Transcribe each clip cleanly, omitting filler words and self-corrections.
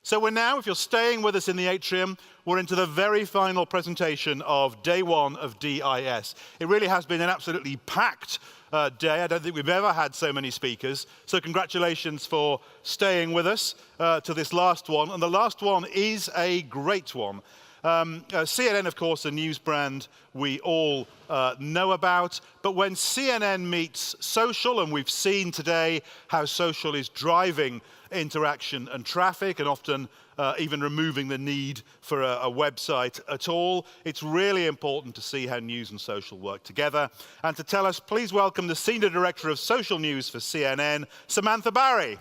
So we're now, if you're staying with us in the atrium, we're into the very final presentation of day one of DIS. It really has been an absolutely packed day. I don't think we've ever had so many speakers. So congratulations for staying with us to this last one. And the last one is a great one. CNN, of course, a news brand we all know about. But when CNN meets social, and we've seen today how social is driving interaction and traffic, and often even removing the need for a website at all, it's really important to see how news and social work together. And to tell us, please welcome the Senior Director of Social News for CNN, Samantha Barry.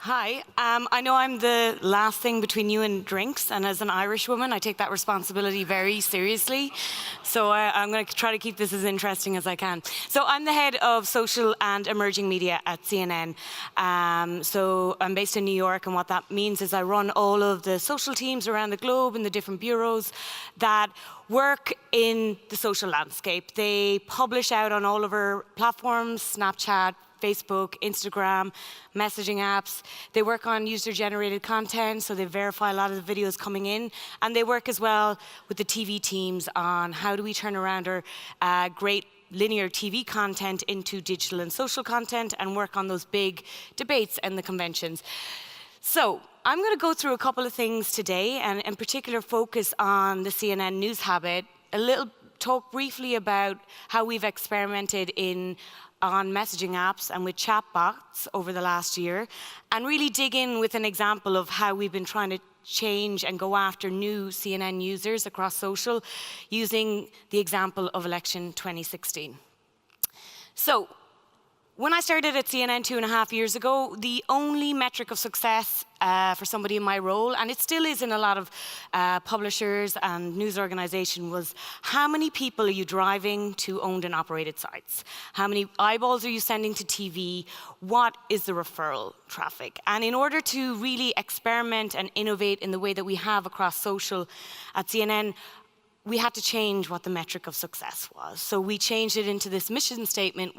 Hi, I know I'm the last thing between you and drinks, and as an Irish woman, I take that responsibility very seriously. So I'm going to try to keep this as interesting as I can. So I'm the head of social and emerging media at CNN. So I'm based in New York, and what that means is I run all of the social teams around the globe in the different bureaus that work in the social landscape. They publish out on all of our platforms, Snapchat, Facebook, Instagram, messaging apps. They work on user-generated content, so they verify a lot of the videos coming in. And they work as well with the TV teams on how do we turn around our great linear TV content into digital and social content and work on those big debates and the conventions. So I'm going to go through a couple of things today, and in particular focus on the CNN news habit, talk briefly about how we've experimented on messaging apps and with chatbots over the last year, and really dig in with an example of how we've been trying to change and go after new CNN users across social using the example of election 2016. So, when I started at CNN 2.5 years ago, the only metric of success for somebody in my role, and it still is in a lot of publishers and news organizations, was how many people are you driving to owned and operated sites? How many eyeballs are you sending to TV? What is the referral traffic? And in order to really experiment and innovate in the way that we have across social at CNN, we had to change what the metric of success was. So we changed it into this mission statement,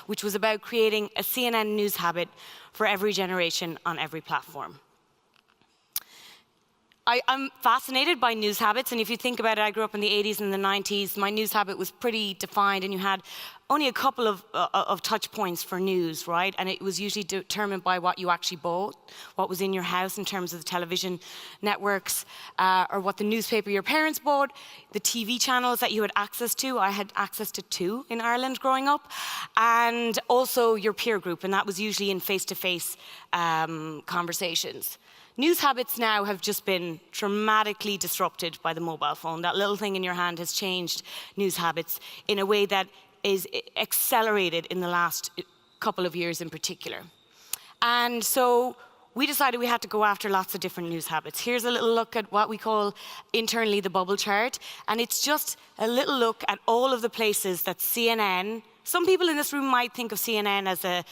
which was about creating a CNN news habit for every generation on every platform. I'm fascinated by news habits, and if you think about it, I grew up in the 80s and the 90s. My news habit was pretty defined, and you had only a couple of touch points for news, right? And it was usually determined by what you actually bought, what was in your house in terms of the television networks, or what the newspaper your parents bought, the TV channels that you had access to. I had access to 2 in Ireland growing up, and also your peer group, and that was usually in face-to-face conversations. News habits now have just been dramatically disrupted by the mobile phone. That little thing in your hand has changed news habits in a way that is accelerated in the last couple of years in particular. And so we decided we had to go after lots of different news habits. Here's a little look at what we call internally the bubble chart. And it's just a little look at all of the places that CNN, some people in this room might think of CNN as a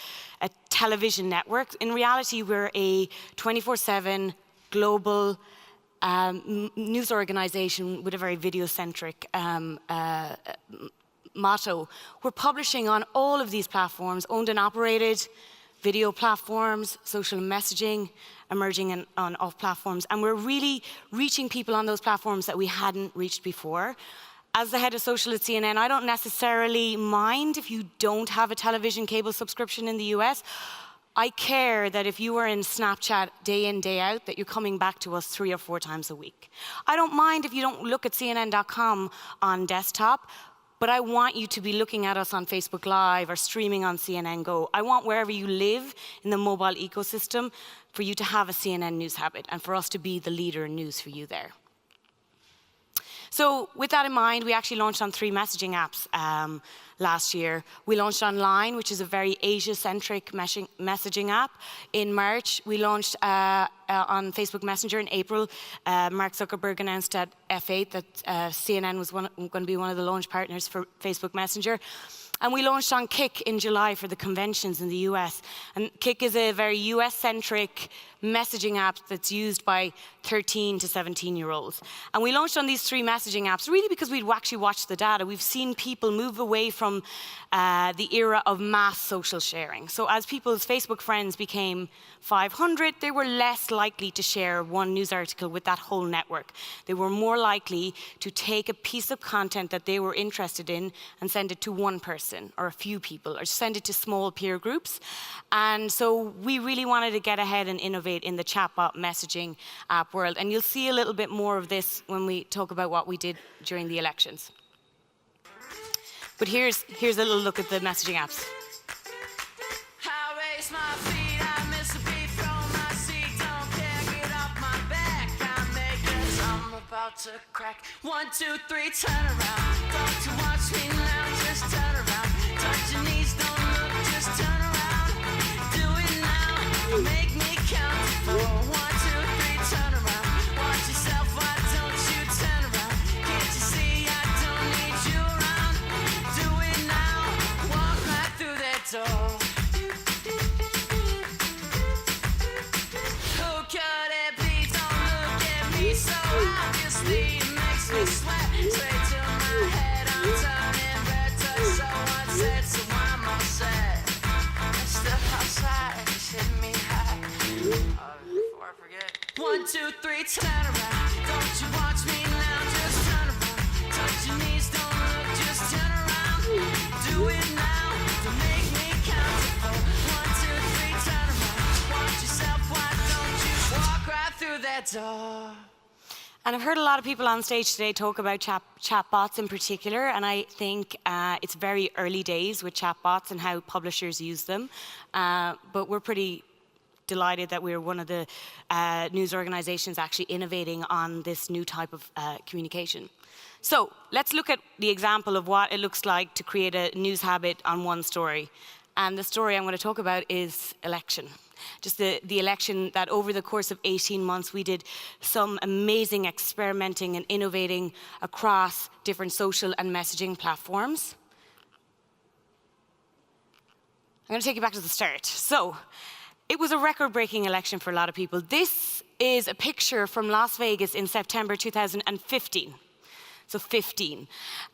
television network. In reality, we're a 24/7 global news organization with a very video-centric motto. We're publishing on all of these platforms, owned and operated, video platforms, social messaging, emerging and on off platforms. And we're really reaching people on those platforms that we hadn't reached before. As the head of social at CNN, I don't necessarily mind if you don't have a television cable subscription in the US. I care that if you are in Snapchat day in, day out, that you're coming back to us 3 or 4 times a week. I don't mind if you don't look at CNN.com on desktop, but I want you to be looking at us on Facebook Live or streaming on CNN Go. I want wherever you live in the mobile ecosystem for you to have a CNN news habit and for us to be the leader in news for you there. So with that in mind, we actually launched on 3 messaging apps last year. We launched online, which is a very Asia-centric messaging app. In March, we launched on Facebook Messenger. In April, Mark Zuckerberg announced at F8 that CNN was going to be one of the launch partners for Facebook Messenger. And we launched on Kik in July for the conventions in the US. And Kik is a very US-centric messaging app that's used by 13 to 17-year-olds. And we launched on these 3 messaging apps really because we'd actually watched the data. We've seen people move away from the era of mass social sharing. So as people's Facebook friends became 500, they were less likely to share one news article with that whole network. They were more likely to take a piece of content that they were interested in and send it to one person or a few people, or send it to small peer groups. And so we really wanted to get ahead and innovate in the chatbot messaging app world. And you'll see a little bit more of this when we talk about what we did during the elections. But here's a little look at the messaging apps. I raise my feet, I miss a beat from my seat, don't care, get off my back, I make it, I'm about to crack. 1, 2, 3, turn around, don't you watch me now, just turn around, touch your knees, don't look, just turn around, do it now, make me count, 4, 1, 2, 3, turn around, watch yourself, why don't you turn around, can't you see I don't need you around, do it now, walk right through that door. Who could it be? Don't look at me so obviously, it makes me sweat straight to my head, I'm turning red, touch someone said, so I'm all set. And step outside, just hit me high. Before I forget. 1, 2, 3, turn around. Don't you watch me now, just turn around. Touch your knees, don't look, just turn around. Do it now, don't make me count to 4. 1, 2, 3, turn around. Watch yourself, why don't you walk right through that door? And I've heard a lot of people on stage today talk about chatbots in particular, and I think it's very early days with chatbots and how publishers use them. But we're pretty delighted that we're one of the news organizations actually innovating on this new type of communication. So let's look at the example of what it looks like to create a news habit on one story. And the story I'm going to talk about is election. Just the election that over the course of 18 months, we did some amazing experimenting and innovating across different social and messaging platforms. I'm going to take you back to the start. So it was a record-breaking election for a lot of people. This is a picture from Las Vegas in September 2015. So 15.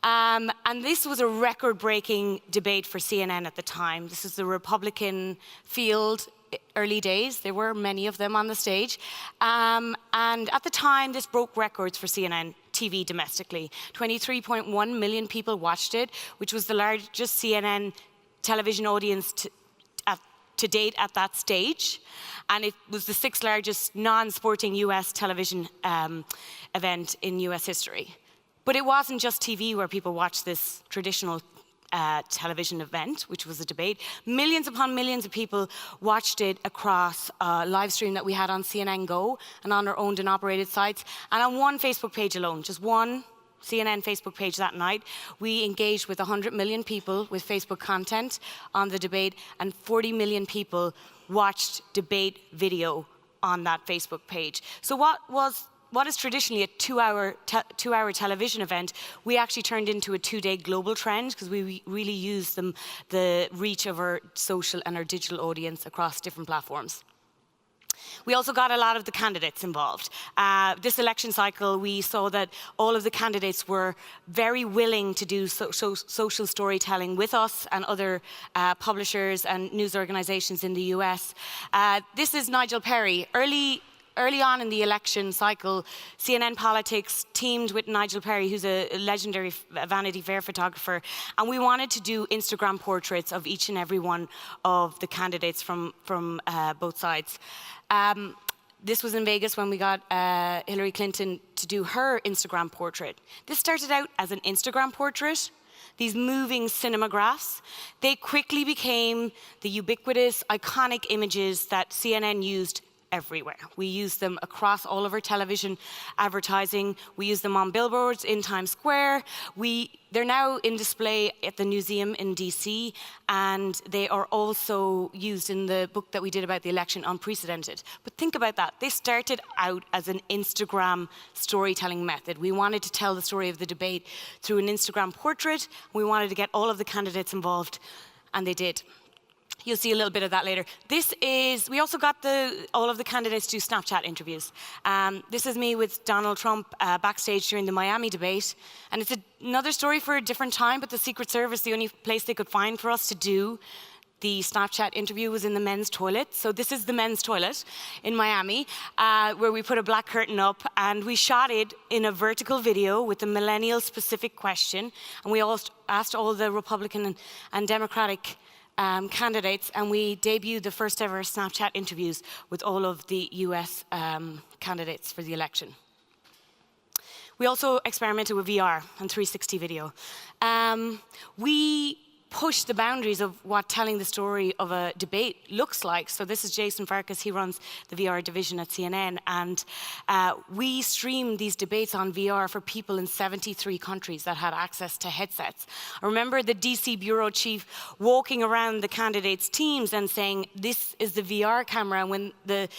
And this was a record-breaking debate for CNN at the time. This is the Republican field, early days. There were many of them on the stage. And at the time, this broke records for CNN TV domestically. 23.1 million people watched it, which was the largest CNN television audience to date at that stage. And it was the 6th largest non-sporting US television event in US history. But it wasn't just TV where people watched this traditional television event, which was a debate. Millions upon millions of people watched it across a live stream that we had on CNN Go and on our owned and operated sites. And on one Facebook page alone, just one CNN Facebook page that night, we engaged with 100 million people with Facebook content on the debate, and 40 million people watched debate video on that Facebook page. So what is traditionally a two-hour television event, we actually turned into a 2-day global trend because we really used the reach of our social and our digital audience across different platforms. We also got a lot of the candidates involved. This election cycle, we saw that all of the candidates were very willing to do social storytelling with us and other publishers and news organizations in the US. This is Nigel Perry. Early on in the election cycle, CNN Politics teamed with Nigel Perry, who's a legendary Vanity Fair photographer, and we wanted to do Instagram portraits of each and every one of the candidates from both sides. This was in Vegas when we got Hillary Clinton to do her Instagram portrait. This started out as an Instagram portrait, these moving cinemagraphs. They quickly became the ubiquitous, iconic images that CNN used everywhere. We use them across all of our television advertising. We use them on billboards in Times Square. They're now in display at the museum in DC, and they are also used in the book that we did about the election, Unprecedented. But think about that. They started out as an Instagram storytelling method. We wanted to tell the story of the debate through an Instagram portrait. We wanted to get all of the candidates involved, and they did. You'll see a little bit of that later. We also got all of the candidates to do Snapchat interviews. This is me with Donald Trump backstage during the Miami debate. And it's another story for a different time, but the Secret Service, the only place they could find for us to do the Snapchat interview was in the men's toilet. So this is the men's toilet in Miami, where we put a black curtain up, and we shot it in a vertical video with a millennial-specific question. And we asked all the Republican and Democratic candidates, and we debuted the first ever Snapchat interviews with all of the US candidates for the election. We also experimented with VR and 360 video. We pushed the boundaries of what telling the story of a debate looks like. So this is Jason Farkas, he runs the VR division at CNN, and we streamed these debates on VR for people in 73 countries that had access to headsets. I remember the DC bureau chief walking around the candidates' teams and saying, "This is the VR camera," and when the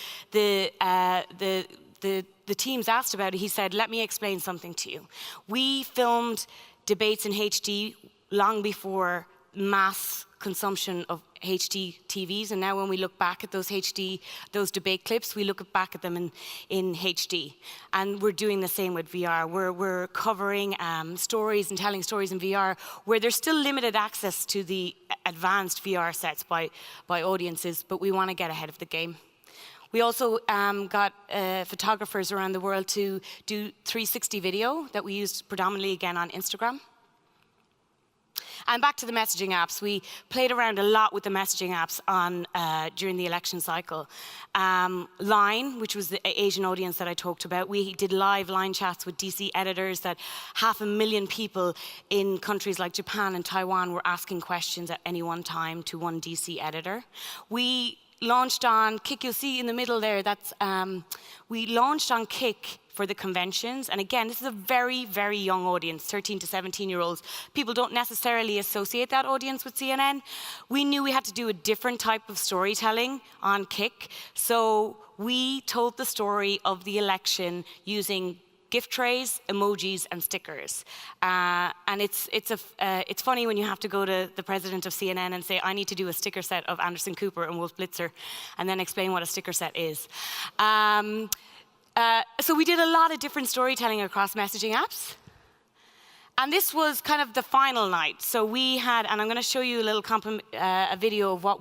teams asked about it, he said, "Let me explain something to you. We filmed debates in HD long before mass consumption of HD TVs, and now when we look back at those debate clips, we look back at them in HD. And we're doing the same with VR. We're covering stories and telling stories in VR where there's still limited access to the advanced VR sets by audiences, but we want to get ahead of the game. We also got photographers around the world to do 360 video that we used predominantly again on Instagram. And back to the messaging apps. We played around a lot with the messaging apps during the election cycle. Line, which was the Asian audience that I talked about, we did live line chats with DC editors that 500,000 people in countries like Japan and Taiwan were asking questions at any one time to one DC editor. We launched on Kik, you'll see in the middle there, we launched on Kik for the conventions. And again, this is a very, very young audience, 13 to 17-year-olds. People don't necessarily associate that audience with CNN. We knew we had to do a different type of storytelling on Kik. So we told the story of the election using gift trays, emojis, and stickers. And it's funny when you have to go to the president of CNN and say, "I need to do a sticker set of Anderson Cooper and Wolf Blitzer," and then explain what a sticker set is. So we did a lot of different storytelling across messaging apps. And this was kind of the final night. So we had, and I'm going to show you a little a video of what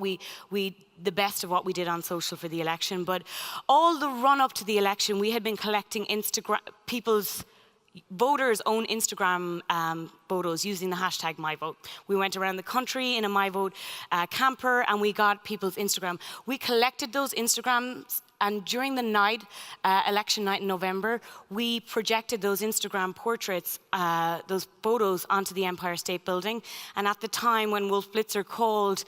the best of what we did on social for the election. But all the run up to the election, we had been collecting voters' own Instagram photos using the hashtag #MyVote. We went around the country in a MyVote camper, and we got people's Instagram. We collected those Instagrams, and during the night, election night in November, we projected those Instagram portraits, those photos, onto the Empire State Building. And at the time when Wolf Blitzer called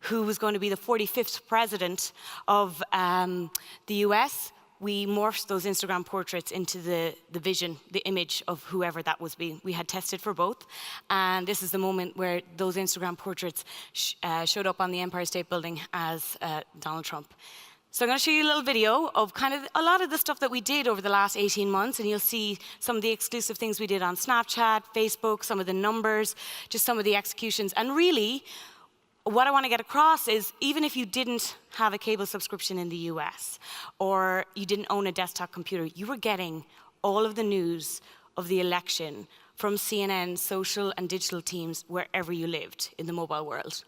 who was going to be the 45th president of the US, we morphed those Instagram portraits into the vision, the image of whoever that was being. We had tested for both. And this is the moment where those Instagram portraits showed up on the Empire State Building as Donald Trump. So I'm going to show you a little video of kind of a lot of the stuff that we did over the last 18 months, and you'll see some of the exclusive things we did on Snapchat, Facebook, some of the numbers, just some of the executions. And really, what I want to get across is, even if you didn't have a cable subscription in the US, or you didn't own a desktop computer, you were getting all of the news of the election from CNN's social and digital teams wherever you lived in the mobile world.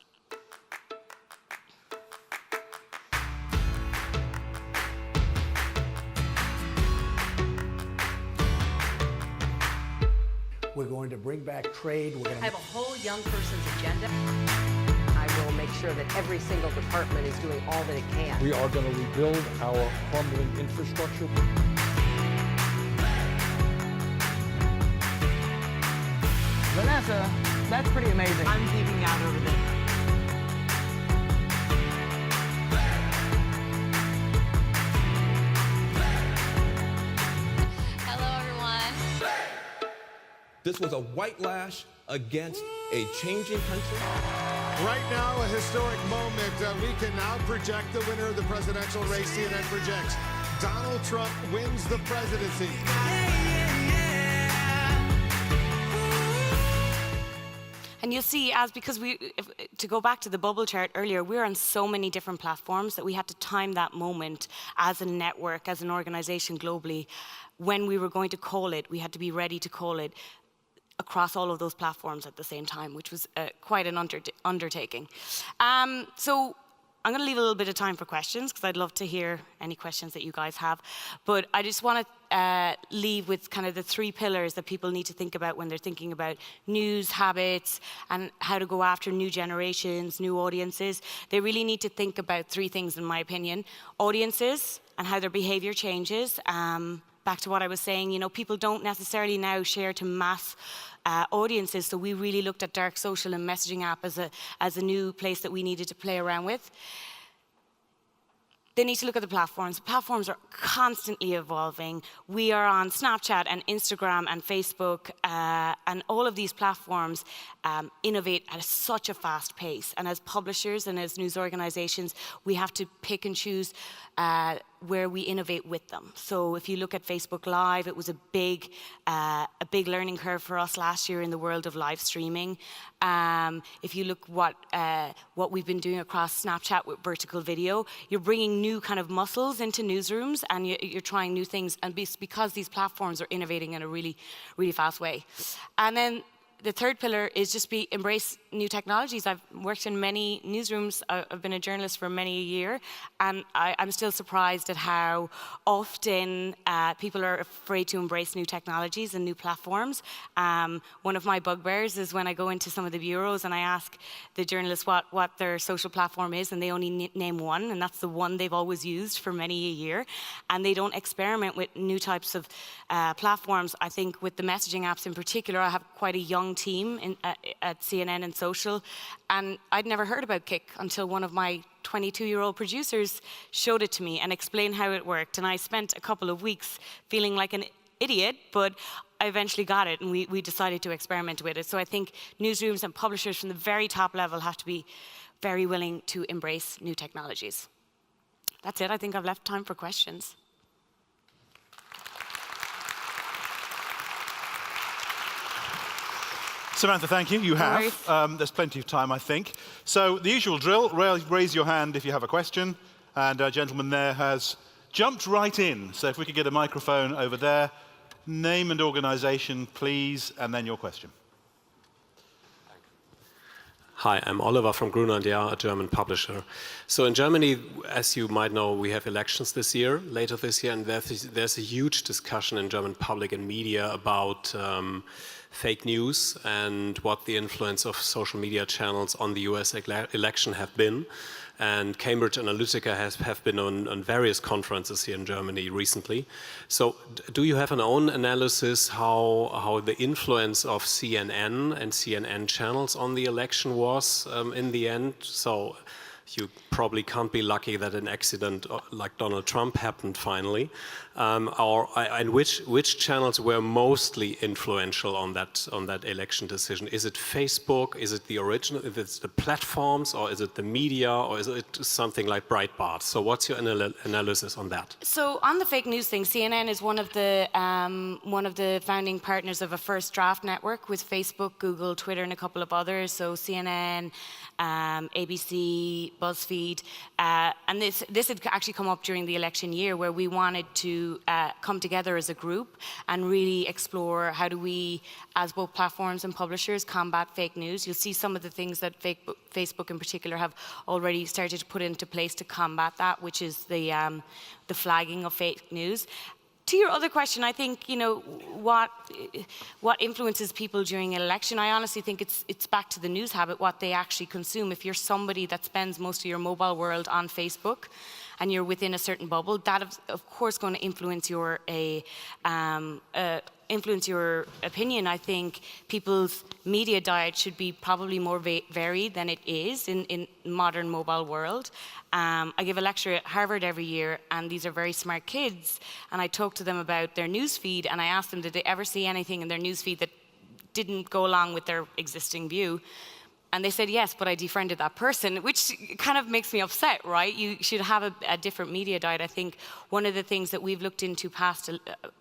We're going to bring back trade. We're going to have a whole young person's agenda. I will make sure that every single department is doing all that it can. We are going to rebuild our crumbling infrastructure. Vanessa, that's pretty amazing. I'm geeking out over this. This was a white lash against a changing country. Right now, a historic moment. We can now project the winner of the presidential race. CNN projects Donald Trump wins the presidency. And you'll see, because to go back to the bubble chart earlier, we're on so many different platforms that we had to time that moment as a network, as an organization globally. When we were going to call it, we had to be ready to call it across all of those platforms at the same time, which was quite an undertaking. So I'm going to leave a little bit of time for questions, because I'd love to hear any questions that you guys have. But I just want to leave with kind of the 3 pillars that people need to think about when they're thinking about news habits and how to go after new generations, new audiences. They really need to think about 3 things, in my opinion. Audiences and how their behavior changes. Back to what I was saying, you know, people don't necessarily now share to mass audiences, so we really looked at dark social and messaging app as a new place that we needed to play around with. They need to look at the platforms. Platforms are constantly evolving. We are on Snapchat and Instagram and Facebook, and all of these platforms innovate at such a fast pace. And as publishers and as news organizations, we have to pick and choose where we innovate with them. So if you look at Facebook Live, it was a big learning curve for us last year in the world of live streaming. If you look what we've been doing across Snapchat with vertical video, you're bringing new kind of muscles into newsrooms, and you're trying new things, and because these platforms are innovating in a really, really fast way. And then the third pillar is just embrace new technologies. I've worked in many newsrooms. I've been a journalist for many a year, and I'm still surprised at how often people are afraid to embrace new technologies and new platforms. One of my bugbears is when I go into some of the bureaus and I ask the journalists what their social platform is, and they only name one, and that's the one they've always used for many a year, and they don't experiment with new types of platforms. I think with the messaging apps in particular, I have quite a young team at CNN and social, and I'd never heard about Kik until one of my 22-year-old producers showed it to me and explained how it worked, and I spent a couple of weeks feeling like an idiot, but I eventually got it, and we decided to experiment with it. So I think newsrooms and publishers from the very top level have to be very willing to embrace new technologies. That's it. I think I've left time for questions. Samantha, thank you. You have. There's plenty of time, I think. So the usual drill, raise your hand if you have a question. And our gentleman there has jumped right in. So if we could get a microphone over there. Name and organization, please, and then your question. Hi, I'm Oliver from Gruner & Jahr, a German publisher. So in Germany, as you might know, we have elections later this year, and there's a huge discussion in German public and media about fake news and what the influence of social media channels on the US election have been. And Cambridge Analytica have been on various conferences here in Germany recently. So do you have an own analysis how the influence of CNN and CNN channels on the election was in the end? So you probably can't be lucky that an accident like Donald Trump happened finally. And which channels were mostly influential on that election decision? Is it Facebook? Is it the original? Is it the platforms, or is it the media, or is it something like Breitbart? So what's your analysis on that? So on the fake news thing, CNN is one of the founding partners of a first draft network with Facebook, Google, Twitter, and a couple of others. So CNN, ABC, BuzzFeed, and this had actually come up during the election year, where we wanted to come together as a group and really explore how do we, as both platforms and publishers, combat fake news. You'll see some of the things that Facebook in particular have already started to put into place to combat that, which is the flagging of fake news. To your other question, I think, you know, what influences people during an election, I honestly think it's back to the news habit, what they actually consume. If you're somebody that spends most of your mobile world on Facebook and you're within a certain bubble, that is, of course, going to influence your opinion. I think people's media diet should be probably more varied than it is in modern mobile world. I give a lecture at Harvard every year, and these are very smart kids, and I talk to them about their news feed, and I ask them, did they ever see anything in their news feed that didn't go along with their existing view? And they said, yes, but I defriended that person, which kind of makes me upset, right? You should have a different media diet. I think one of the things that we've looked into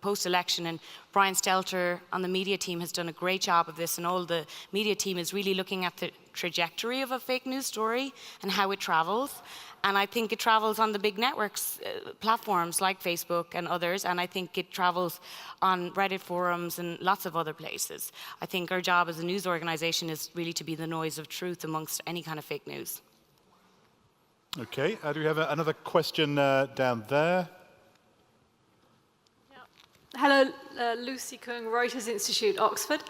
post-election, and Brian Stelter on the media team has done a great job of this, and all the media team is really looking at the trajectory of a fake news story and how it travels. And I think it travels on the big networks, platforms like Facebook and others, and I think it travels on Reddit forums and lots of other places. I think our job as a news organization is really to be the noise of truth amongst any kind of fake news. Okay, do we have another question down there? Hello, Lucy Kung, Reuters Institute, Oxford.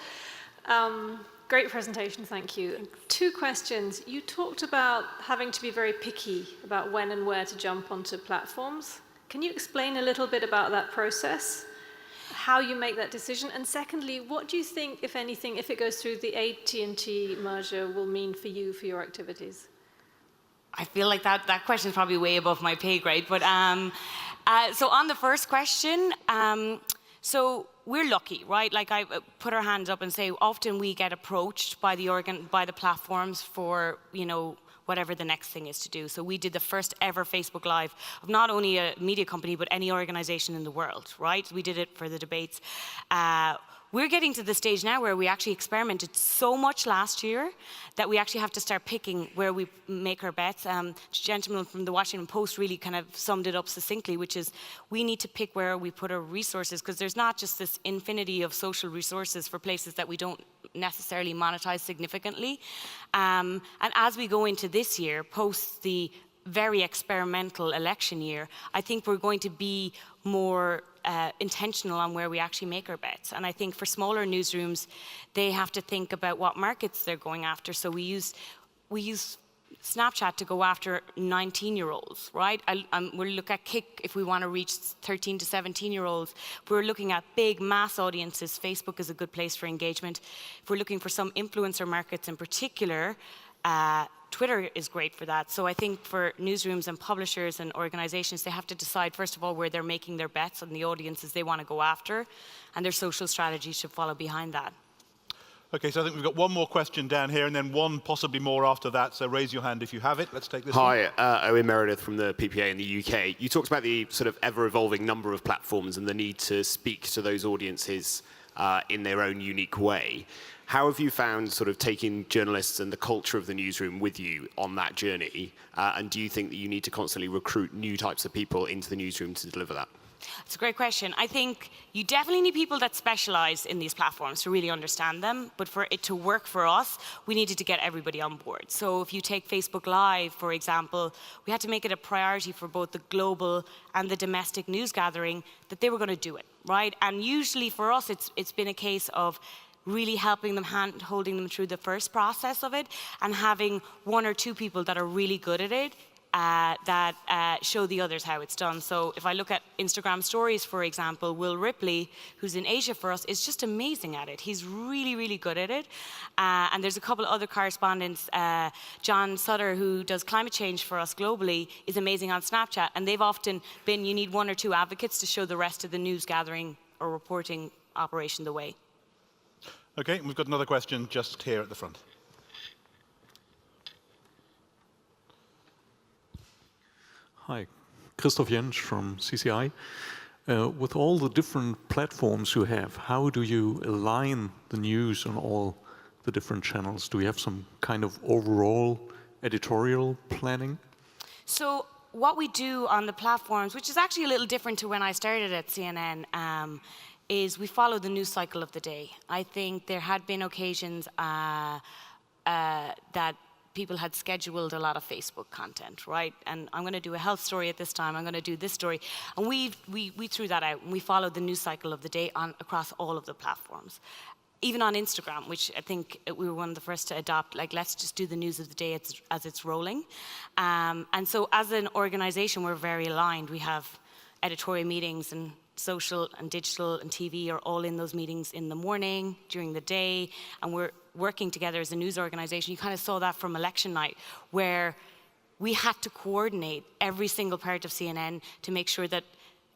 Great presentation, thank you. 2 questions. You talked about having to be very picky about when and where to jump onto platforms. Can you explain a little bit about that process, how you make that decision? And secondly, what do you think, if anything, if it goes through, the AT&T merger will mean for you, for your activities? I feel like that question is probably way above my pay grade. But so on the first question, so we're lucky, right? Like I put our hands up and say, often we get approached by the platforms for, whatever the next thing is to do. So we did the first ever Facebook Live of not only a media company, but any organization in the world, right? We did it for the debates. We're getting to the stage now where we actually experimented so much last year that we actually have to start picking where we make our bets. The gentleman from the Washington Post really kind of summed it up succinctly, which is we need to pick where we put our resources, because there's not just this infinity of social resources for places that we don't necessarily monetize significantly. And as we go into this year, post the very experimental election year, I think we're going to be more intentional on where we actually make our bets. And I think for smaller newsrooms, they have to think about what markets they're going after. So we use Snapchat to go after 19-year-olds, right? We'll look at Kik if we want to reach 13 to 17-year-olds. If we're looking at big mass audiences, Facebook is a good place for engagement. If we're looking for some influencer markets in particular, Twitter is great for that. So I think for newsrooms and publishers and organizations, they have to decide, first of all, where they're making their bets on the audiences they want to go after, and their social strategy should follow behind that. Okay, so I think we've got one more question down here and then one possibly more after that. So raise your hand if you have it. Let's take this one. Hi, Owen Meredith from the PPA in the UK. You talked about the sort of ever-evolving number of platforms and the need to speak to those audiences in their own unique way. How have you found sort of taking journalists and the culture of the newsroom with you on that journey? And do you think that you need to constantly recruit new types of people into the newsroom to deliver that? It's a great question. I think you definitely need people that specialize in these platforms to really understand them. But for it to work for us, we needed to get everybody on board. So if you take Facebook Live, for example, we had to make it a priority for both the global and the domestic news gathering that they were going to do it, right? And usually for us, it's been a case of really helping them, holding them through the first process of it, and having 1 or 2 people that are really good at it that show the others how it's done. So if I look at Instagram stories, for example, Will Ripley, who's in Asia for us, is just amazing at it. He's really, really good at it. And there's a couple of other correspondents. John Sutter, who does climate change for us globally, is amazing on Snapchat. And they've often been, you need 1 or 2 advocates to show the rest of the news gathering or reporting operation the way. Okay, we've got another question just here at the front. Hi, Christoph Jentsch from CCI. With all the different platforms you have, how do you align the news on all the different channels? Do you have some kind of overall editorial planning? So what we do on the platforms, which is actually a little different to when I started at CNN, is we follow the news cycle of the day. I think there had been occasions that people had scheduled a lot of Facebook content, right? And I'm going to do a health story at this time, I'm going to do this story. And we threw that out, and we followed the news cycle of the day across all of the platforms. Even on Instagram, which I think we were one of the first to adopt, like, let's just do the news of the day as it's rolling. And so as an organization, we're very aligned. We have editorial meetings, and social and digital and TV are all in those meetings in the morning, during the day, and we're working together as a news organization. You kind of saw that from election night, where we had to coordinate every single part of CNN to make sure that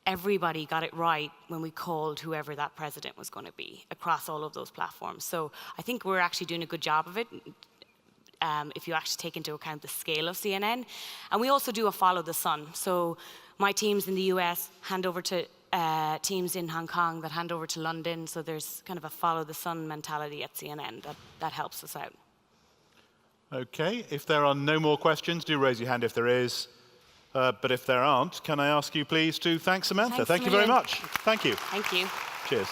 everybody got it right when we called whoever that president was going to be across all of those platforms. So I think we're actually doing a good job of it. if you actually take into account the scale of CNN. And we also do a follow the sun. So my teams in the US hand over to teams in Hong Kong that hand over to London. So there's kind of a follow the sun mentality at CNN that helps us out. Okay, if there are no more questions, do raise your hand if there is. But if there aren't, can I ask you please to thank Samantha? Thanks Thank a you very million. much. Thank you. Thank you. Cheers.